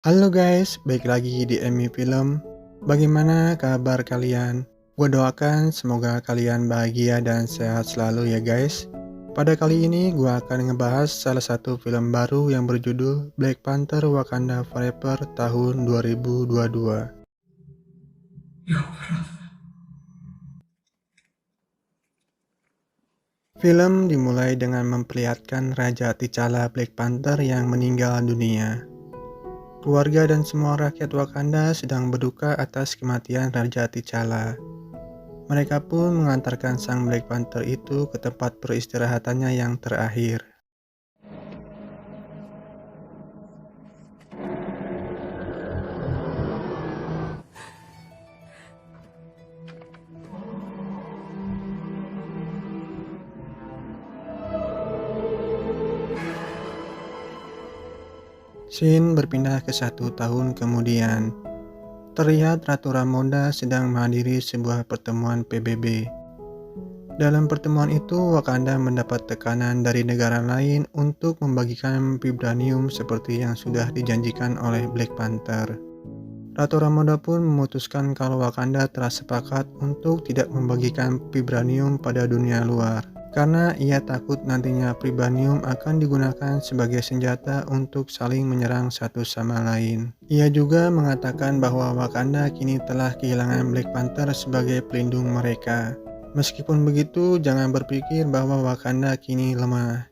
Halo guys, baik lagi di Emi Film. Bagaimana kabar kalian? Gue doakan semoga kalian bahagia dan sehat selalu ya guys. Pada kali ini gue akan ngebahas salah satu film baru yang berjudul Black Panther Wakanda Forever tahun 2022. Film dimulai dengan memperlihatkan Raja T'Challa Black Panther yang meninggal dunia. Keluarga dan semua rakyat Wakanda sedang berduka atas kematian Raja T'Challa. Mereka pun mengantarkan sang Black Panther itu ke tempat peristirahatannya yang terakhir. Scene berpindah ke 1 tahun kemudian. Terlihat Ratu Ramonda sedang menghadiri sebuah pertemuan PBB. Dalam pertemuan itu, Wakanda mendapat tekanan dari negara lain untuk membagikan vibranium seperti yang sudah dijanjikan oleh Black Panther. Ratu Ramonda pun memutuskan kalau Wakanda telah sepakat untuk tidak membagikan vibranium pada dunia luar, karena ia takut nantinya vibranium akan digunakan sebagai senjata untuk saling menyerang satu sama lain. Ia juga mengatakan bahwa Wakanda kini telah kehilangan Black Panther sebagai pelindung mereka. Meskipun begitu, jangan berpikir bahwa Wakanda kini lemah.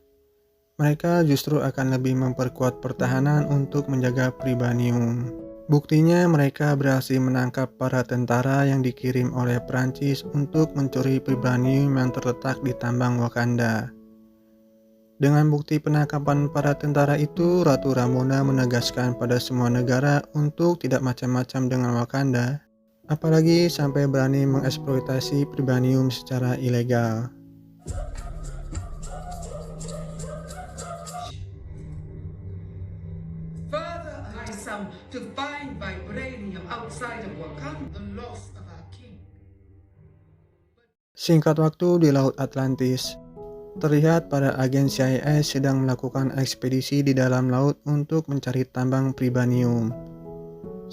Mereka justru akan lebih memperkuat pertahanan untuk menjaga vibranium. Buktinya mereka berhasil menangkap para tentara yang dikirim oleh Prancis untuk mencuri vibranium yang terletak di tambang Wakanda. Dengan bukti penangkapan para tentara itu, Ratu Ramonda menegaskan pada semua negara untuk tidak macam-macam dengan Wakanda, apalagi sampai berani mengeksploitasi vibranium secara ilegal. To find vibranium outside of Wakanda, the loss of our king. Singkat waktu di Laut Atlantis, terlihat para agen CIA sedang melakukan ekspedisi di dalam laut untuk mencari tambang vibranium.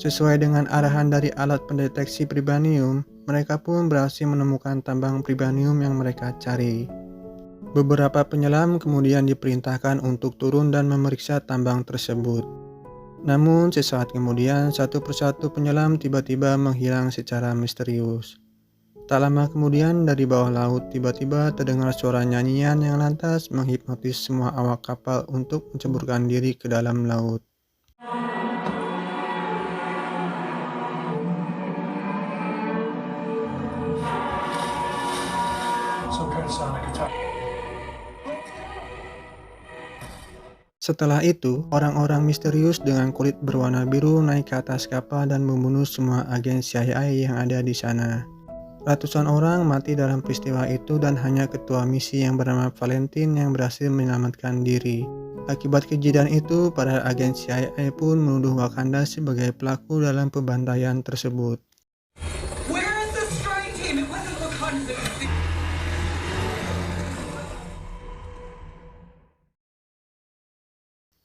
Sesuai dengan arahan dari alat pendeteksi vibranium, mereka pun berhasil menemukan tambang vibranium yang mereka cari. Beberapa penyelam kemudian diperintahkan untuk turun dan memeriksa tambang tersebut. Namun sesaat kemudian satu persatu penyelam tiba-tiba menghilang secara misterius. Tak lama kemudian dari bawah laut tiba-tiba terdengar suara nyanyian yang lantas menghipnotis semua awak kapal untuk menceburkan diri ke dalam laut. Setelah itu, orang-orang misterius dengan kulit berwarna biru naik ke atas kapal dan membunuh semua agen CIA yang ada di sana. Ratusan orang mati dalam peristiwa itu dan hanya ketua misi yang bernama Valentine yang berhasil menyelamatkan diri. Akibat kejadian itu, para agen CIA pun menuduh Wakanda sebagai pelaku dalam pembantaian tersebut. Where is the strike team? It wasn't Wakanda.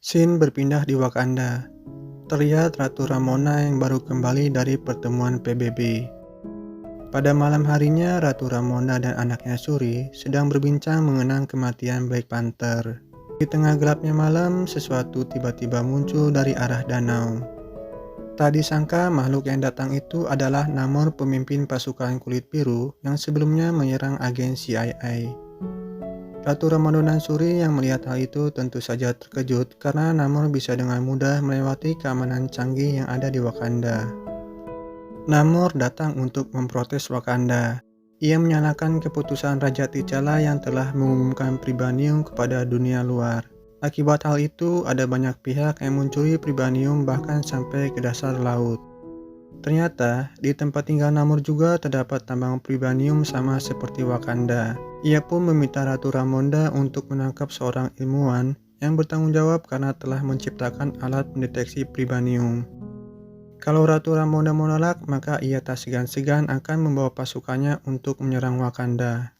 Scene berpindah di Wakanda. Terlihat Ratu Ramona yang baru kembali dari pertemuan PBB. Pada malam harinya, Ratu Ramonda dan anaknya Shuri sedang berbincang mengenang kematian Black Panther. Di tengah gelapnya malam, sesuatu tiba-tiba muncul dari arah danau. Tak disangka makhluk yang datang itu adalah Namor, pemimpin pasukan kulit biru yang sebelumnya menyerang agen CIA. Ratu Ramonda dan Shuri yang melihat hal itu tentu saja terkejut karena Namor bisa dengan mudah melewati keamanan canggih yang ada di Wakanda. Namor datang untuk memprotes Wakanda. Ia menyalahkan keputusan Raja T'Challa yang telah mengumumkan vibranium kepada dunia luar. Akibat hal itu, ada banyak pihak yang mencuri vibranium bahkan sampai ke dasar laut. Ternyata, di tempat tinggal Namor juga terdapat tambang vibranium sama seperti Wakanda. Ia pun meminta Ratu Ramonda untuk menangkap seorang ilmuwan yang bertanggung jawab karena telah menciptakan alat mendeteksi vibranium. Kalau Ratu Ramonda menolak, maka ia tak segan-segan akan membawa pasukannya untuk menyerang Wakanda.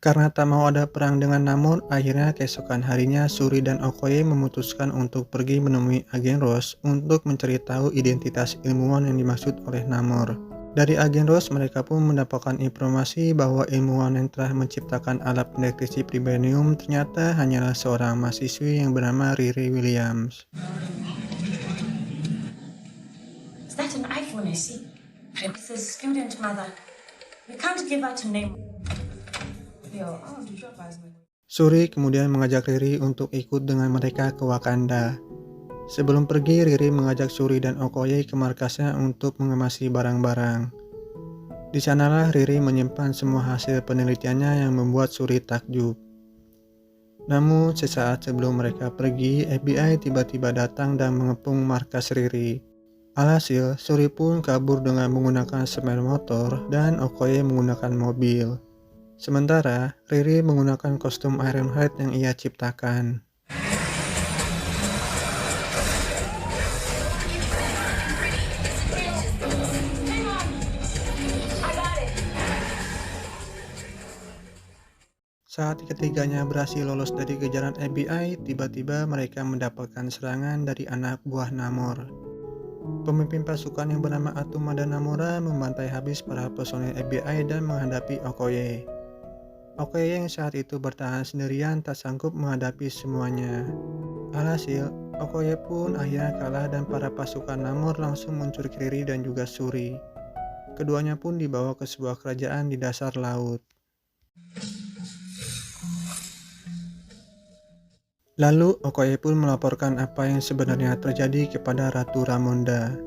Karena tak mau ada perang dengan Namor, akhirnya keesokan harinya Shuri dan Okoye memutuskan untuk pergi menemui Agen Rose untuk mencari tahu identitas ilmuwan yang dimaksud oleh Namor. Dari Agen Rose, mereka pun mendapatkan informasi bahwa ilmuwan yang telah menciptakan alat pendeteksi vibranium ternyata hanyalah seorang mahasiswi yang bernama Riri Williams. Is that an iPhone I see? It's a student, mother. You can't give out a name. Shuri kemudian mengajak Riri untuk ikut dengan mereka ke Wakanda. Sebelum pergi, Riri mengajak Shuri dan Okoye ke markasnya untuk mengemasi barang-barang. Di sanalah Riri menyimpan semua hasil penelitiannya yang membuat Shuri takjub. Namun, sesaat sebelum mereka pergi, FBI tiba-tiba datang dan mengepung markas Riri. Alhasil, Shuri pun kabur dengan menggunakan sepeda motor dan Okoye menggunakan mobil. Sementara, Riri menggunakan kostum Ironhide yang ia ciptakan. Saat ketiganya berhasil lolos dari kejaran FBI, tiba-tiba mereka mendapatkan serangan dari anak buah Namor. Pemimpin pasukan yang bernama Atuma dan Namora membantai habis para personel FBI dan menghadapi Okoye. Okoye yang saat itu bertahan sendirian tak sanggup menghadapi semuanya. Alhasil, Okoye pun akhirnya kalah dan para pasukan Namor langsung menculik Riri dan juga Shuri. Keduanya pun dibawa ke sebuah kerajaan di dasar laut. Lalu Okoye pun melaporkan apa yang sebenarnya terjadi kepada Ratu Ramonda.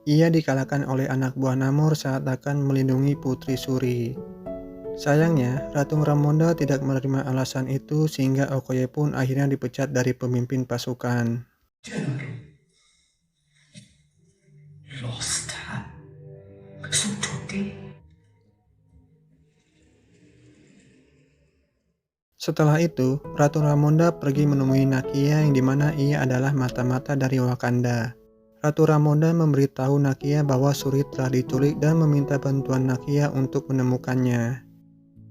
Ia dikalahkan oleh anak buah Namor saat akan melindungi putri Shuri. Sayangnya, Ratu Ramonda tidak menerima alasan itu sehingga Okoye pun akhirnya dipecat dari pemimpin pasukan. General lost her. So today. Setelah itu, Ratu Ramonda pergi menemui Nakia yang dimana ia adalah mata-mata dari Wakanda. Ratu Ramonda memberitahu Nakia bahwa Shuri telah diculik dan meminta bantuan Nakia untuk menemukannya.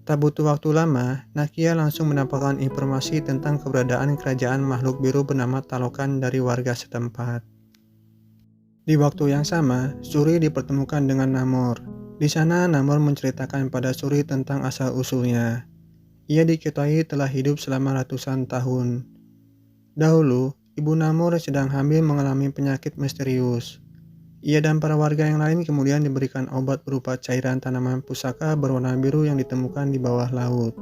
Tak butuh waktu lama, Nakia langsung mendapatkan informasi tentang keberadaan kerajaan makhluk biru bernama Talokan dari warga setempat. Di waktu yang sama, Shuri dipertemukan dengan Namor. Di sana, Namor menceritakan pada Shuri tentang asal-usulnya. Ia diketahui telah hidup selama ratusan tahun. Dahulu, ibu Namor sedang hamil mengalami penyakit misterius. Ia dan para warga yang lain kemudian diberikan obat berupa cairan tanaman pusaka berwarna biru yang ditemukan di bawah laut.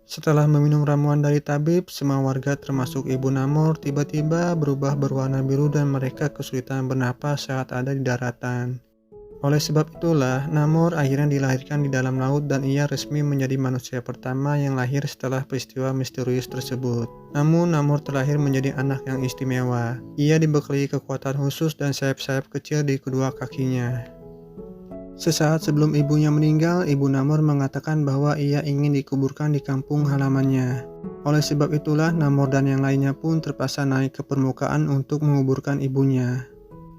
Setelah meminum ramuan dari tabib, semua warga termasuk ibu Namor tiba-tiba berubah berwarna biru dan mereka kesulitan bernapas saat ada di daratan. Oleh sebab itulah, Namor akhirnya dilahirkan di dalam laut dan ia resmi menjadi manusia pertama yang lahir setelah peristiwa misterius tersebut. Namun, Namor terlahir menjadi anak yang istimewa. Ia dibekali kekuatan khusus dan sayap-sayap kecil di kedua kakinya. Sesaat sebelum ibunya meninggal, ibu Namor mengatakan bahwa ia ingin dikuburkan di kampung halamannya. Oleh sebab itulah, Namor dan yang lainnya pun terpaksa naik ke permukaan untuk menguburkan ibunya.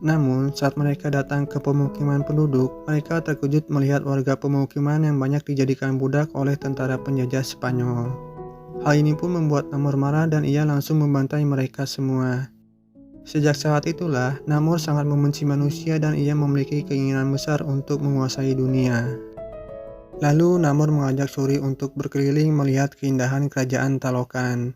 Namun, saat mereka datang ke pemukiman penduduk, mereka terkejut melihat warga pemukiman yang banyak dijadikan budak oleh tentara penjajah Spanyol. Hal ini pun membuat Namor marah dan ia langsung membantai mereka semua. Sejak saat itulah, Namor sangat membenci manusia dan ia memiliki keinginan besar untuk menguasai dunia. Lalu, Namor mengajak Shuri untuk berkeliling melihat keindahan kerajaan Talokan.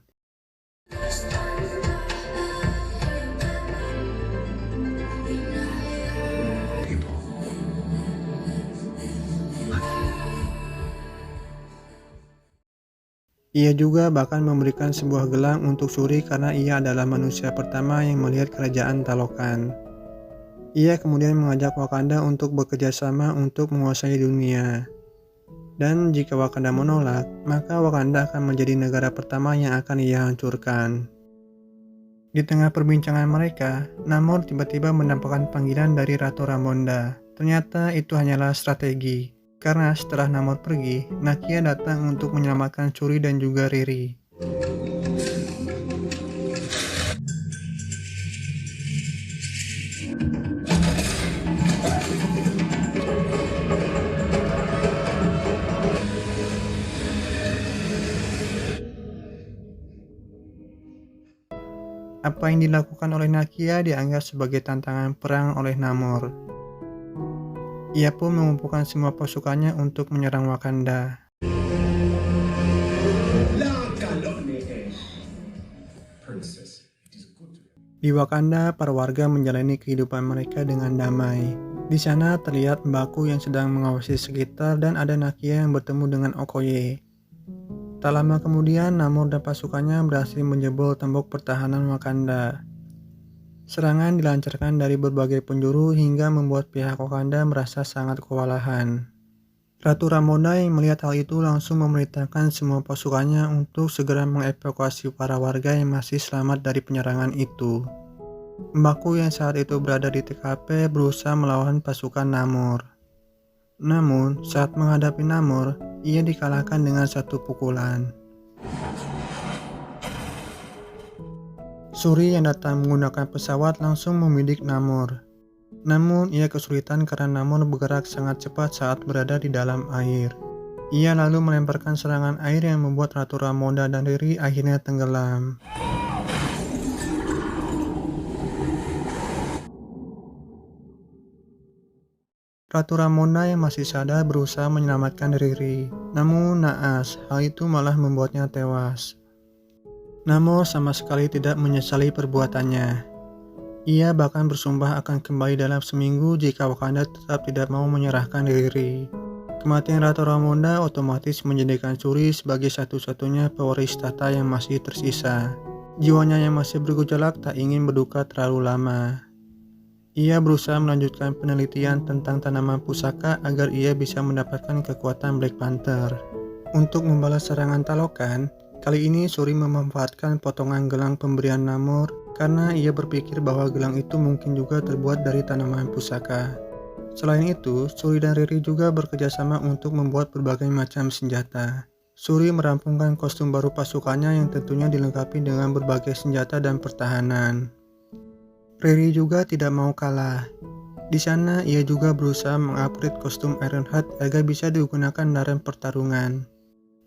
Ia juga bahkan memberikan sebuah gelang untuk Shuri karena ia adalah manusia pertama yang melihat kerajaan Talokan. Ia kemudian mengajak Wakanda untuk bekerja sama untuk menguasai dunia. Dan jika Wakanda menolak, maka Wakanda akan menjadi negara pertama yang akan ia hancurkan. Di tengah perbincangan mereka, Namor tiba-tiba mendapatkan panggilan dari Ratu Ramonda. Ternyata itu hanyalah strategi. Karena setelah Namor pergi, Nakia datang untuk menyelamatkan Shuri dan juga Riri. Apa yang dilakukan oleh Nakia dianggap sebagai tantangan perang oleh Namor. Ia pun mengumpulkan semua pasukannya untuk menyerang Wakanda. Di Wakanda, para warga menjalani kehidupan mereka dengan damai. Di sana terlihat Mbaku yang sedang mengawasi sekitar dan ada Nakia yang bertemu dengan Okoye. Tak lama kemudian, Namor dan pasukannya berhasil menjebol tembok pertahanan Wakanda. Serangan dilancarkan dari berbagai penjuru hingga membuat pihak Wakanda merasa sangat kewalahan. Ratu Ramonda yang melihat hal itu langsung memerintahkan semua pasukannya untuk segera mengevakuasi para warga yang masih selamat dari penyerangan itu. Mbaku yang saat itu berada di TKP berusaha melawan pasukan Namor. Namun, saat menghadapi Namor, ia dikalahkan dengan satu pukulan. Shuri yang datang menggunakan pesawat langsung membidik Namor. Namun, ia kesulitan karena Namor bergerak sangat cepat saat berada di dalam air. Ia lalu melemparkan serangan air yang membuat Ratu Ramonda dan Riri akhirnya tenggelam. Ratu Ramonda yang masih sadar berusaha menyelamatkan Riri. Namun naas, hal itu malah membuatnya tewas. Namor sama sekali tidak menyesali perbuatannya. Ia bahkan bersumpah akan kembali dalam seminggu jika Wakanda tetap tidak mau menyerahkan Riri. Kematian Ratu Ramonda otomatis menjadikan Shuri sebagai satu-satunya pewaris tahta yang masih tersisa. Jiwanya yang masih bergejolak tak ingin berduka terlalu lama. Ia berusaha melanjutkan penelitian tentang tanaman pusaka agar ia bisa mendapatkan kekuatan Black Panther. Untuk membalas serangan Talokan, kali ini Shuri memanfaatkan potongan gelang pemberian Namor karena ia berpikir bahwa gelang itu mungkin juga terbuat dari tanaman pusaka. Selain itu, Shuri dan Riri juga bekerja sama untuk membuat berbagai macam senjata. Shuri merampungkan kostum baru pasukannya yang tentunya dilengkapi dengan berbagai senjata dan pertahanan. Riri juga tidak mau kalah. Di sana ia juga berusaha mengupgrade kostum Ironheart agar bisa digunakan dalam pertarungan.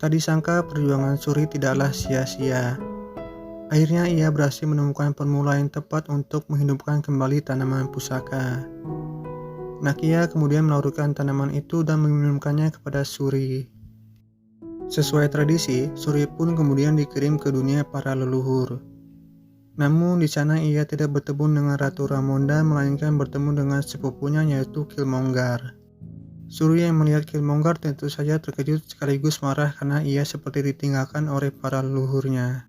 Tak disangka perjuangan Shuri tidaklah sia-sia. Akhirnya ia berhasil menemukan formula yang tepat untuk menghidupkan kembali tanaman pusaka. Nakia kemudian melarutkan tanaman itu dan meminumkannya kepada Shuri. Sesuai tradisi, Shuri pun kemudian dikirim ke dunia para leluhur. Namun di sana ia tidak bertemu dengan Ratu Ramonda melainkan bertemu dengan sepupunya yaitu Killmonger. Shuri yang melihat Killmonger tentu saja terkejut sekaligus marah karena ia seperti ditinggalkan oleh para leluhurnya.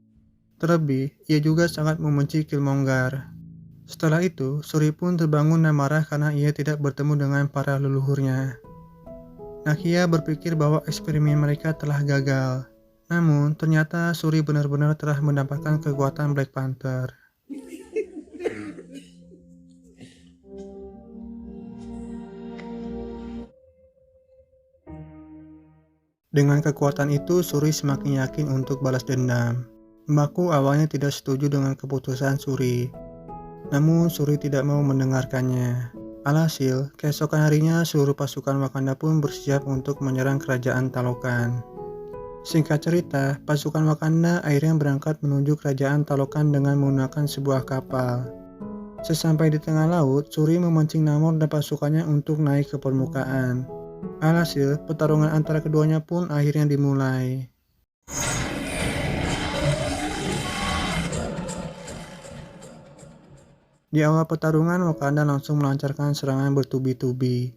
Terlebih, ia juga sangat membenci Killmonger. Setelah itu, Shuri pun terbangun dan marah karena ia tidak bertemu dengan para leluhurnya. Nakia berpikir bahwa eksperimen mereka telah gagal. Namun, ternyata Shuri benar-benar telah mendapatkan kekuatan Black Panther. Dengan kekuatan itu, Shuri semakin yakin untuk balas dendam. Mbaku awalnya tidak setuju dengan keputusan Shuri. Namun, Shuri tidak mau mendengarkannya. Alhasil, keesokan harinya seluruh pasukan Wakanda pun bersiap untuk menyerang kerajaan Talokan. Singkat cerita, pasukan Wakanda akhirnya berangkat menuju kerajaan Talokan dengan menggunakan sebuah kapal. Sesampai di tengah laut, Shuri memancing Namor dan pasukannya untuk naik ke permukaan. Alhasil, pertarungan antara keduanya pun akhirnya dimulai. Di awal pertarungan, Wakanda langsung melancarkan serangan bertubi-tubi.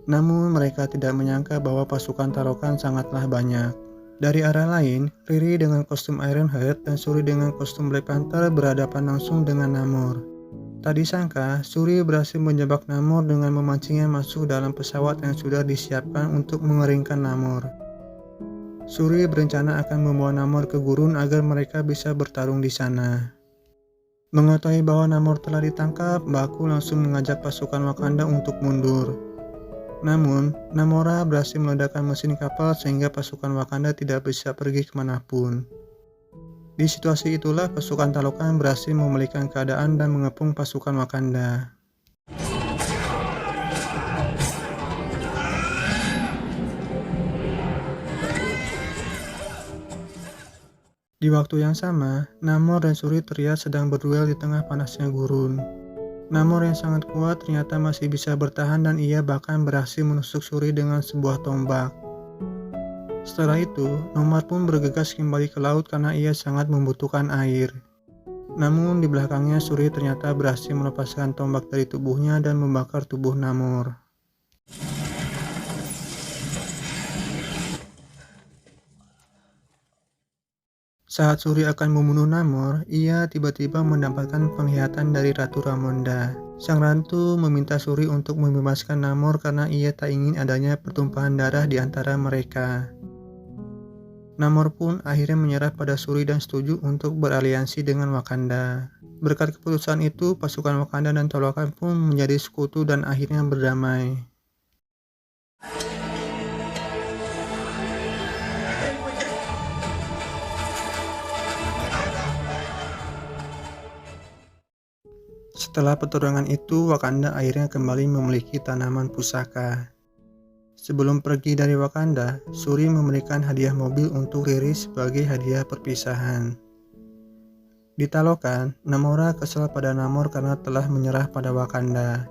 Namun, mereka tidak menyangka bahwa pasukan Talokan sangatlah banyak. Dari arah lain, Riri dengan kostum Ironheart dan Shuri dengan kostum Black Panther berhadapan langsung dengan Namor. Tak disangka, Shuri berhasil menjebak Namor dengan memancingnya masuk dalam pesawat yang sudah disiapkan untuk mengeringkan Namor. Shuri berencana akan membawa Namor ke gurun agar mereka bisa bertarung di sana. Mengetahui bahwa Namor telah ditangkap, Mbaku langsung mengajak pasukan Wakanda untuk mundur. Namun, Namora berhasil meledakkan mesin kapal sehingga pasukan Wakanda tidak bisa pergi kemanapun. Di situasi itulah pasukan Talokan berhasil memulihkan keadaan dan mengepung pasukan Wakanda. Di waktu yang sama, Namor dan Shuri terlihat sedang berduel di tengah panasnya gurun. Namor yang sangat kuat ternyata masih bisa bertahan dan ia bahkan berhasil menusuk Shuri dengan sebuah tombak. Setelah itu, Namor pun bergegas kembali ke laut karena ia sangat membutuhkan air. Namun di belakangnya Shuri ternyata berhasil melepaskan tombak dari tubuhnya dan membakar tubuh Namor. Saat Shuri akan membunuh Namor, ia tiba-tiba mendapatkan penglihatan dari Ratu Ramonda. Sang ratu meminta Shuri untuk membebaskan Namor karena ia tak ingin adanya pertumpahan darah di antara mereka. Namor pun akhirnya menyerah pada Shuri dan setuju untuk beraliansi dengan Wakanda. Berkat keputusan itu, pasukan Wakanda dan Talokan pun menjadi sekutu dan akhirnya berdamai. Setelah petualangan itu, Wakanda akhirnya kembali memiliki tanaman pusaka. Sebelum pergi dari Wakanda, Shuri memberikan hadiah mobil untuk Riri sebagai hadiah perpisahan. Di Talokan, Namora kesal pada Namor karena telah menyerah pada Wakanda.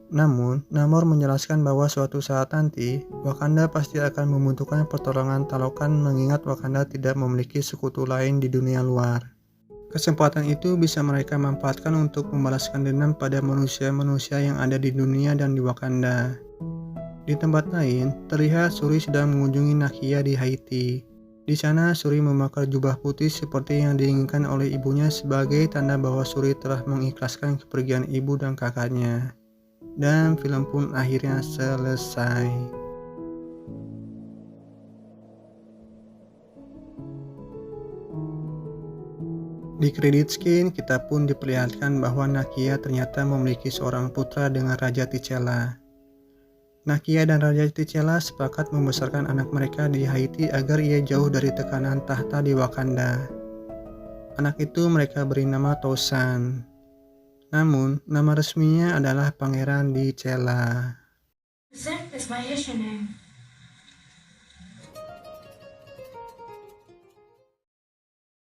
Namun, Namor menjelaskan bahwa suatu saat nanti, Wakanda pasti akan membutuhkan pertolongan Talokan mengingat Wakanda tidak memiliki sekutu lain di dunia luar. Kesempatan itu bisa mereka manfaatkan untuk membalaskan dendam pada manusia-manusia yang ada di dunia dan di Wakanda. Di tempat lain, terlihat Shuri sedang mengunjungi Nakia di Haiti. Di sana, Shuri memakai jubah putih seperti yang diinginkan oleh ibunya sebagai tanda bahwa Shuri telah mengikhlaskan kepergian ibu dan kakaknya. Dan film pun akhirnya selesai. Di kredit scene, kita pun diperlihatkan bahwa Nakia ternyata memiliki seorang putra dengan Raja T'Challa. Nakia dan Raja T'Challa sepakat membesarkan anak mereka di Haiti agar ia jauh dari tekanan tahta di Wakanda. Anak itu mereka beri nama Tosan. Namun, nama resminya adalah Pangeran T'Challa. Zeph is my Haitian name.